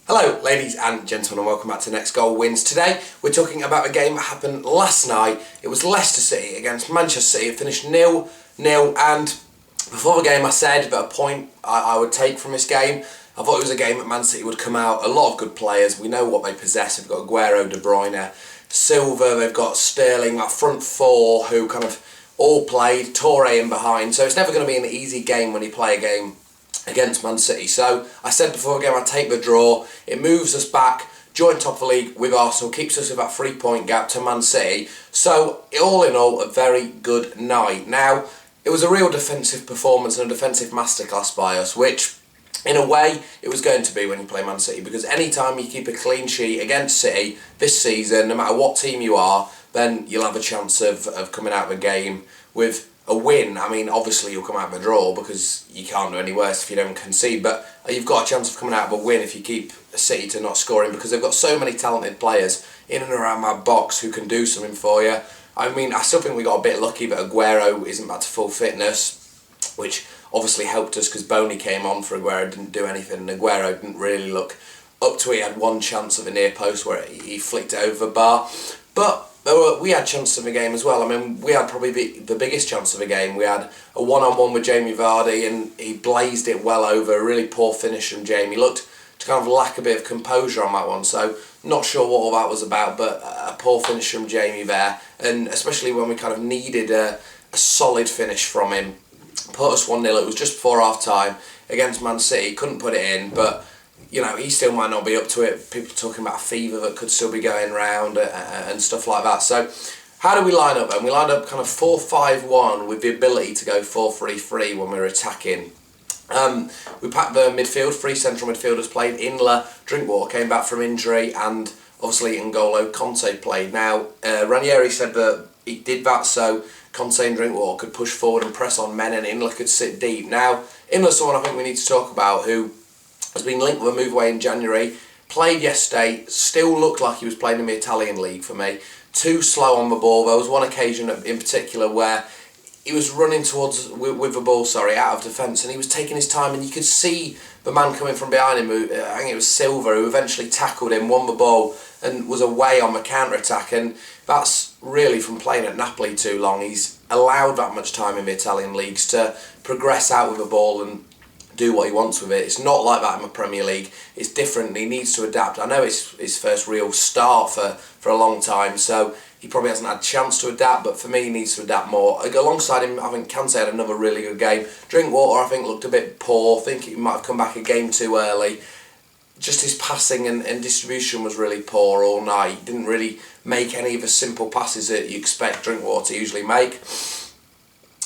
Hello ladies and gentlemen, and welcome back to Next Goal Wins. Today we're talking about a game that happened last night. It was Leicester City against Manchester City. It finished 0-0, and before the game I said that a point I would take from this game. I thought it was a game that Man City would come out. A lot of good players. We know what they possess. They've got Aguero, De Bruyne, Silva, they've got Sterling, that front four who kind of all played, Torre in behind. So it's never going to be an easy game when you play a game against Man City. So I said before the game I'd take the draw. It moves us back, joint top of the league with Arsenal, keeps us with that 3-point gap to Man City. So all in all, a very good night. Now, it was a real defensive performance and a defensive masterclass by us, which in a way it was going to be when you play Man City, because any time you keep a clean sheet against City this season, no matter what team you are, then you'll have a chance of coming out of the game with a win. I mean, obviously you'll come out of a draw because you can't do any worse if you don't concede, but you've got a chance of coming out of a win if you keep City to not scoring, because they've got so many talented players in and around that box who can do something for you. I mean, I still think we got a bit lucky that Aguero isn't back to full fitness, which obviously helped us because Boney came on for Aguero, didn't do anything, and Aguero didn't really look up to it. He had one chance of a near post where he flicked it over the bar, but we had chances in the game as well. I mean, we had probably the biggest chance of the game. We had a one-on-one with Jamie Vardy and he blazed it well over. A really poor finish from Jamie. Looked to kind of lack a bit of composure on that one, so not sure what all that was about, but a poor finish from Jamie there, and especially when we kind of needed a solid finish from him. Put us 1-0, it was just before half-time against Man City, couldn't put it in, but you know, he still might not be up to it. People are talking about a fever that could still be going round and stuff like that. So how do we line up then? We lined up kind of 4-5-1 with the ability to go 4-3-3 when we were attacking. We packed the midfield, 3 central midfielders played. Inler, Drinkwater came back from injury, and obviously N'Golo Conte played. Now, Ranieri said that he did that so Conte and Drinkwater could push forward and press on men, and Inler could sit deep. Now, Inler's someone I think we need to talk about, who has been linked with a move away in January, played yesterday, still looked like he was playing in the Italian league for me. Too slow on the ball. There was one occasion in particular where he was running towards with the ball, out of defence, and he was taking his time, and you could see the man coming from behind him, who, I think it was Silva, who eventually tackled him, won the ball, and was away on the counter-attack, and that's really from playing at Napoli too long. He's allowed that much time in the Italian leagues to progress out with the ball and do what he wants with it. It's not like that in the Premier League. It's different. He needs to adapt. I know it's his first real start for a long time, so he probably hasn't had a chance to adapt, but for me he needs to adapt more. Alongside him, I think Kante had another really good game. Drinkwater, I think, looked a bit poor. I think he might have come back a game too early. Just his passing and distribution was really poor all night. He didn't really make any of the simple passes that you expect Drinkwater to usually make.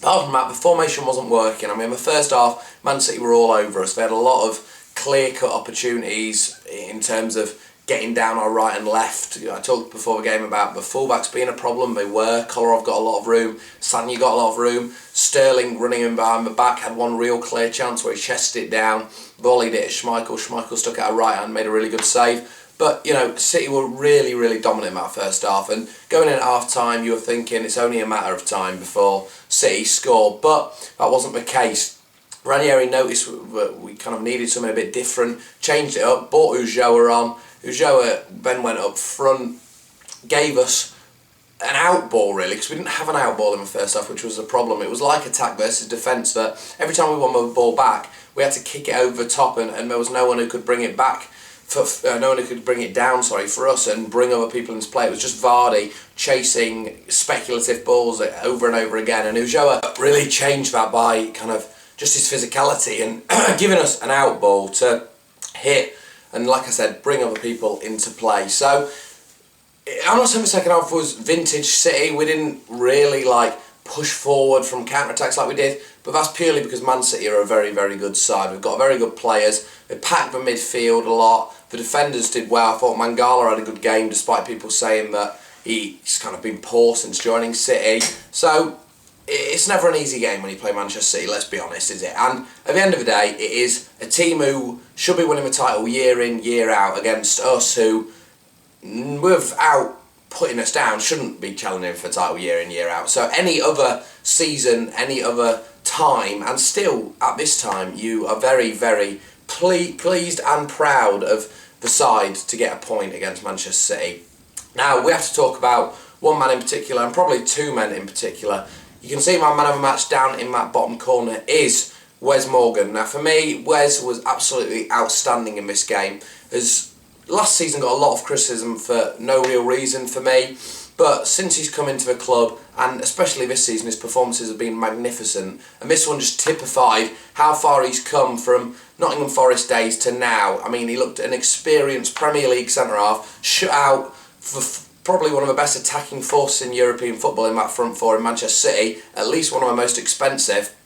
Apart from that, the formation wasn't working. I mean, the first half, Man City were all over us. They had a lot of clear-cut opportunities in terms of getting down our right and left. I talked before the game about the fullbacks being a problem. They were. Kolarov got a lot of room. Sanya got a lot of room. Sterling running in behind the back had one real clear chance where he chested it down, volleyed it at Schmeichel. Schmeichel stuck out a right hand, made a really good save. But, you know, City were really, really dominant in that first half, and going in at half-time you were thinking it's only a matter of time before City scored, but that wasn't the case. Ranieri noticed we kind of needed something a bit different, changed it up, brought Ulloa on. Ulloa then went up front, gave us an out ball really, because we didn't have an out ball in the first half, which was the problem. It was like attack versus defence, that every time we won the ball back we had to kick it over the top, and there was no one who could bring it back. No one who could bring it down, for us and bring other people into play. It was just Vardy chasing speculative balls over and over again, and Ulloa really changed that by kind of just his physicality and giving us an out ball to hit and, like I said, bring other people into play. So I'm not saying the second half was vintage City. We didn't really push forward from counter-attacks like we did, but that's purely because Man City are a very, very good side. We've got very good players. They packed the midfield a lot. The defenders did well. I thought Mangala had a good game, despite people saying that he's kind of been poor since joining City. So it's never an easy game when you play Manchester City, let's be honest, is it? And at the end of the day, it is a team who should be winning the title year in, year out, against us who, without putting us down, shouldn't be challenging for the title year in, year out. So any other season, any other time, and still at this time, you are very, very pleased and proud of the side to get a point against Manchester City. Now, we have to talk about one man in particular, and probably two men in particular. You can see my man of the match down in that bottom corner is Wes Morgan. Now, for me, Wes was absolutely outstanding in this game, as last season got a lot of criticism for no real reason for me, but since he's come into the club, and especially this season, his performances have been magnificent, and this one just typified how far he's come from Nottingham Forest days to now. I mean, he looked an experienced Premier League centre-half, shut out for probably one of the best attacking forces in European football in that front four in Manchester City, at least one of the most expensive.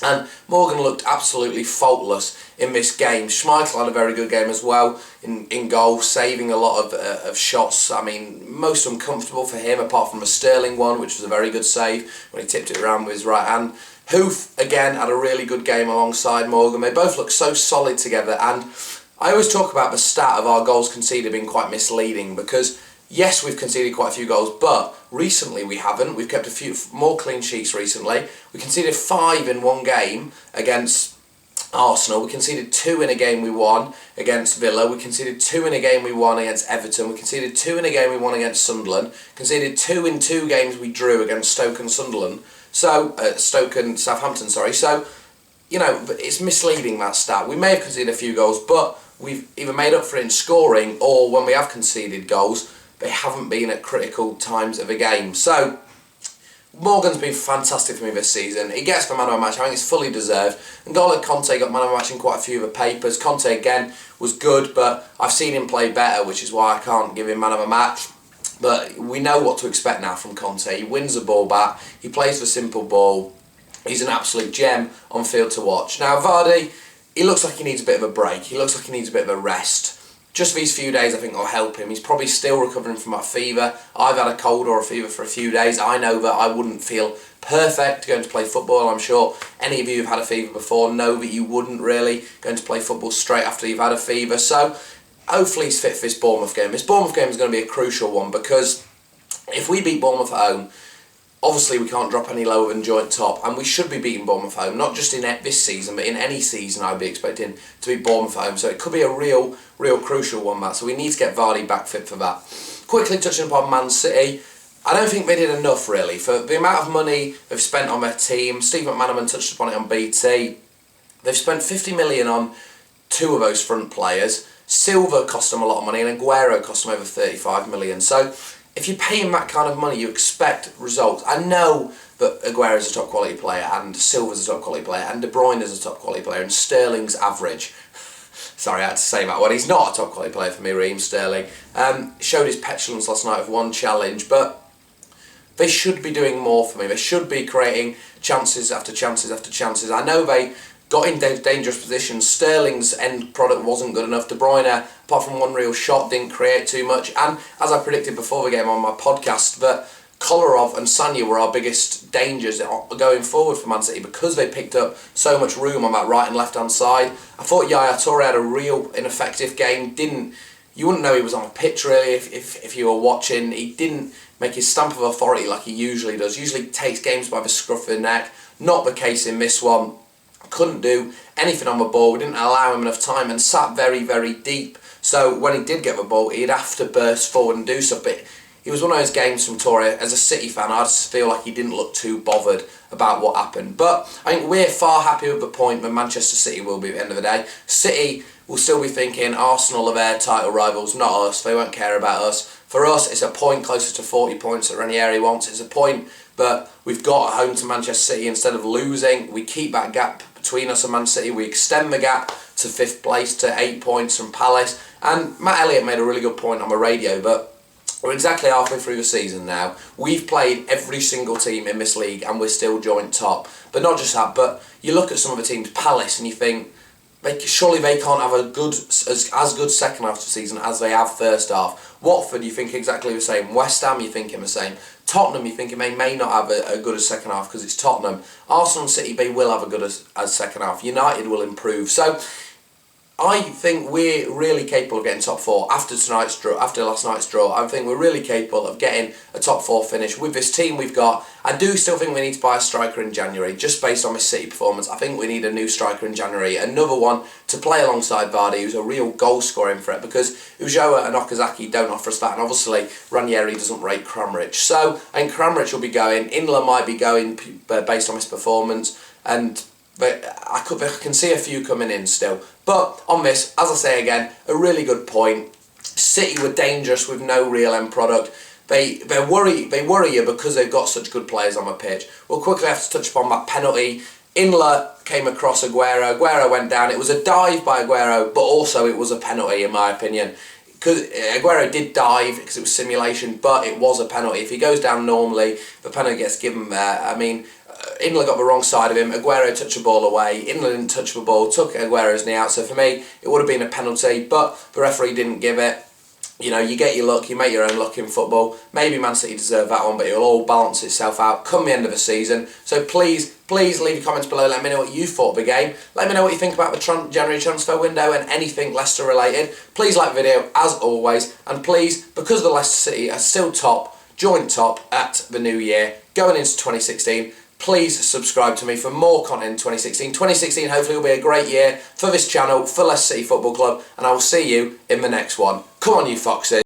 And Morgan looked absolutely faultless in this game. Schmeichel had a very good game as well in goal, saving a lot of shots. I mean, most of them comfortable for him, apart from a Sterling one, which was a very good save when he tipped it around with his right hand. Hoof, again, had a really good game alongside Morgan. They both look so solid together, and I always talk about the stat of our goals conceded being quite misleading, because yes, we've conceded quite a few goals, but recently we haven't. We've kept a few more clean sheets recently. We conceded 5 in one game against Arsenal. We conceded 2 in a game we won against Villa. We conceded 2 in a game we won against Everton. We conceded 2 in a game we won against Sunderland. Conceded 2 in 2 games we drew against Stoke and Sunderland. So, Stoke and Southampton, sorry. So, you know, it's misleading, that stat. We may have conceded a few goals, but we've either made up for it in scoring, or when we have conceded goals, they haven't been at critical times of a game. So, Morgan's been fantastic for me this season. He gets the man of the match. I think it's fully deserved. And N'Golo Conte got man of the match in quite a few of the papers. Conte, again, was good, but I've seen him play better, which is why I can't give him man of the match. But we know what to expect now from Conte. He wins the ball back. He plays the simple ball. He's an absolute gem on field to watch. Now, Vardy, he looks like he needs a bit of a break. He looks like he needs a bit of a rest. Just these few days, I think, will help him. He's probably still recovering from that fever. I've had a cold or a fever for a few days. I know that I wouldn't feel perfect going to play football. I'm sure any of you who've had a fever before know that you wouldn't really going to play football straight after you've had a fever. So, hopefully he's fit for this Bournemouth game. This Bournemouth game is going to be a crucial one, because if we beat Bournemouth at home, obviously we can't drop any lower than joint top, and we should be beating Bournemouth at home, not just in this season, but in any season I'd be expecting to beat Bournemouth at home. So it could be a real crucial one, Matt. So we need to get Vardy back fit for that. Quickly touching upon Man City, I don't think they did enough really for the amount of money they've spent on their team. Steve McManaman touched upon it on BT. They've spent 50 million on 2 of those front players. Silva cost them a lot of money, and Aguero cost them over 35 million. So if you pay him that kind of money, you expect results. I know that Aguero is a top quality player, and Silva's a top quality player, and De Bruyne is a top quality player, and Sterling's average. Sorry, I had to say that one. He's not a top quality player for me, Raheem Sterling. Showed his petulance last night with one challenge, but they should be doing more for me. They should be creating chances after chances after chances. I know they got in dangerous positions. Sterling's end product wasn't good enough. De Bruyne, apart from one real shot, didn't create too much. And as I predicted before the game on my podcast, that Kolarov and Sanya were our biggest dangers going forward for Man City, because they picked up so much room on that right and left hand side. I thought Yaya Toure had a real ineffective game. You wouldn't know he was on the pitch really if you were watching. He didn't make his stamp of authority like he usually does. Usually takes games by the scruff of the neck. Not the case in this one. Couldn't do anything on the ball. We didn't allow him enough time, and sat very, very deep. So when he did get the ball, he'd have to burst forward and do something. It was one of those games from Toure. As a City fan, I just feel like he didn't look too bothered about what happened. But I think we're far happier with the point than Manchester City will be at the end of the day. City will still be thinking Arsenal are their title rivals, not us. They won't care about us. For us, it's a point closer to 40 points that Ranieri wants. It's a point that we've got at home to Manchester City. Instead of losing, we keep that gap between us and Man City. We extend the gap to 5th place to 8 points from Palace. And Matt Elliott made a really good point on the radio, but we're exactly halfway through the season now. We've played every single team in this league, and we're still joint top. But not just that, but you look at some of the teams, Palace, and you think, surely they can't have a good as good second half of the season as they have first half. Watford, you think exactly the same. West Ham, you thinking the same. Tottenham, you think they may not have a good as second half because it's Tottenham. Arsenal and City, they will have a good as second half. United will improve. So I think we're really capable of getting top four after last night's draw. I think we're really capable of getting a top four finish with this team we've got. I do still think we need to buy a striker in January, just based on his City performance. I think we need a new striker in January, another one to play alongside Vardy, who's a real goal scoring threat, because Ulloa and Okazaki don't offer us that, and obviously Ranieri doesn't rate Kramaric. So I think Kramaric will be going, Inler might be going based on his performance, but I can see a few coming in still. But on this, as I say again, a really good point. City were dangerous with no real end product. They worry you because they've got such good players on the pitch. We'll quickly have to touch upon that penalty. Inler came across Aguero. Aguero went down. It was a dive by Aguero, but also it was a penalty in my opinion. Because Aguero did dive because it was simulation, but it was a penalty. If he goes down normally, the penalty gets given there. I mean, Inler got the wrong side of him. Aguero touched the ball away. Inler didn't touch the ball, took Aguero's knee out. So for me, it would have been a penalty, but the referee didn't give it. You know, you get your luck, you make your own luck in football. Maybe Man City deserve that one, but it'll all balance itself out come the end of the season. So please leave your comments below. Let me know what you thought of the game. Let me know what you think about the January transfer window and anything Leicester related. Please like the video as always, and please, because the Leicester City are still top, joint top at the new year, going into 2016, please subscribe to me for more content in 2016. 2016 hopefully will be a great year for this channel, for Leicester City Football Club, and I will see you in the next one. Come on you foxes.